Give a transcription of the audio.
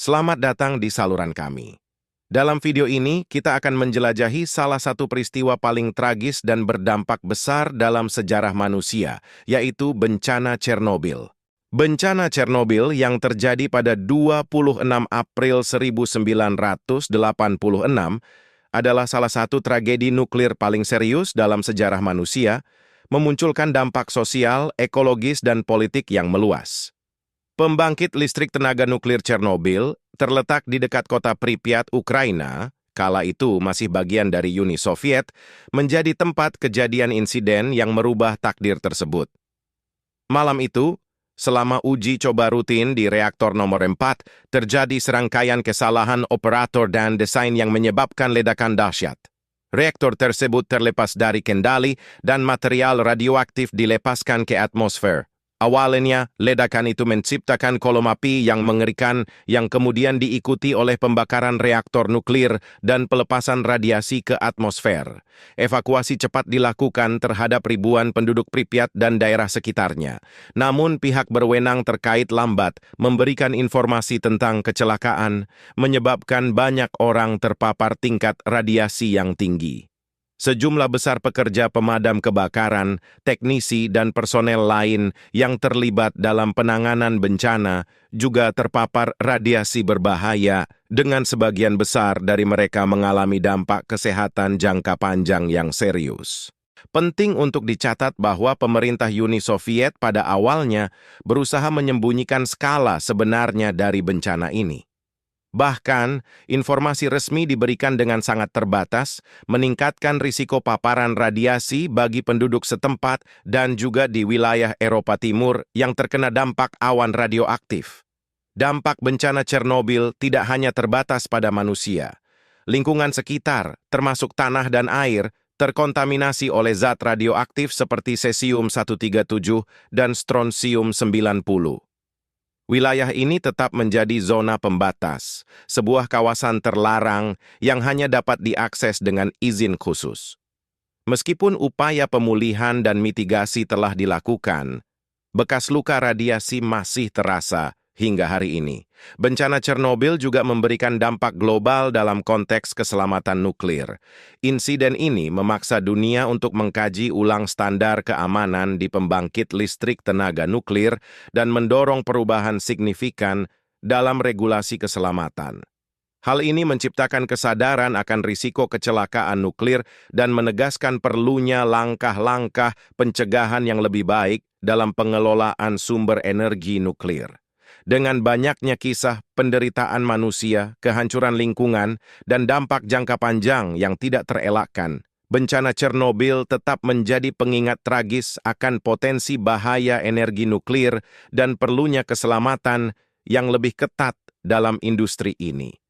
Selamat datang di saluran kami. Dalam video ini, kita akan menjelajahi salah satu peristiwa paling tragis dan berdampak besar dalam sejarah manusia, yaitu bencana Chernobyl. Bencana Chernobyl yang terjadi pada 26 April 1986 adalah salah satu tragedi nuklir paling serius dalam sejarah manusia, memunculkan dampak sosial, ekologis, dan politik yang meluas. Pembangkit listrik tenaga nuklir Chernobyl terletak di dekat kota Pripyat, Ukraina, kala itu masih bagian dari Uni Soviet, menjadi tempat kejadian insiden yang merubah takdir tersebut. Malam itu, selama uji coba rutin di reaktor nomor 4, terjadi serangkaian kesalahan operator dan desain yang menyebabkan ledakan dahsyat. Reaktor tersebut terlepas dari kendali dan material radioaktif dilepaskan ke atmosfer. Awalnya, ledakan itu menciptakan kolom api yang mengerikan yang kemudian diikuti oleh pembakaran reaktor nuklir dan pelepasan radiasi ke atmosfer. Evakuasi cepat dilakukan terhadap ribuan penduduk Pripyat dan daerah sekitarnya. Namun pihak berwenang terkait lambat memberikan informasi tentang kecelakaan, menyebabkan banyak orang terpapar tingkat radiasi yang tinggi. Sejumlah besar pekerja pemadam kebakaran, teknisi, dan personel lain yang terlibat dalam penanganan bencana juga terpapar radiasi berbahaya, dengan sebagian besar dari mereka mengalami dampak kesehatan jangka panjang yang serius. Penting untuk dicatat bahwa pemerintah Uni Soviet pada awalnya berusaha menyembunyikan skala sebenarnya dari bencana ini. Bahkan, informasi resmi diberikan dengan sangat terbatas, meningkatkan risiko paparan radiasi bagi penduduk setempat dan juga di wilayah Eropa Timur yang terkena dampak awan radioaktif. Dampak bencana Chernobyl tidak hanya terbatas pada manusia. Lingkungan sekitar, termasuk tanah dan air, terkontaminasi oleh zat radioaktif seperti cesium-137 dan strontium-90. Wilayah ini tetap menjadi zona pembatas, sebuah kawasan terlarang yang hanya dapat diakses dengan izin khusus. Meskipun upaya pemulihan dan mitigasi telah dilakukan, bekas luka radiasi masih terasa hingga hari ini. Bencana Chernobyl juga memberikan dampak global dalam konteks keselamatan nuklir. Insiden ini memaksa dunia untuk mengkaji ulang standar keamanan di pembangkit listrik tenaga nuklir dan mendorong perubahan signifikan dalam regulasi keselamatan. Hal ini menciptakan kesadaran akan risiko kecelakaan nuklir dan menegaskan perlunya langkah-langkah pencegahan yang lebih baik dalam pengelolaan sumber energi nuklir. Dengan banyaknya kisah penderitaan manusia, kehancuran lingkungan, dan dampak jangka panjang yang tidak terelakkan, bencana Chernobyl tetap menjadi pengingat tragis akan potensi bahaya energi nuklir dan perlunya keselamatan yang lebih ketat dalam industri ini.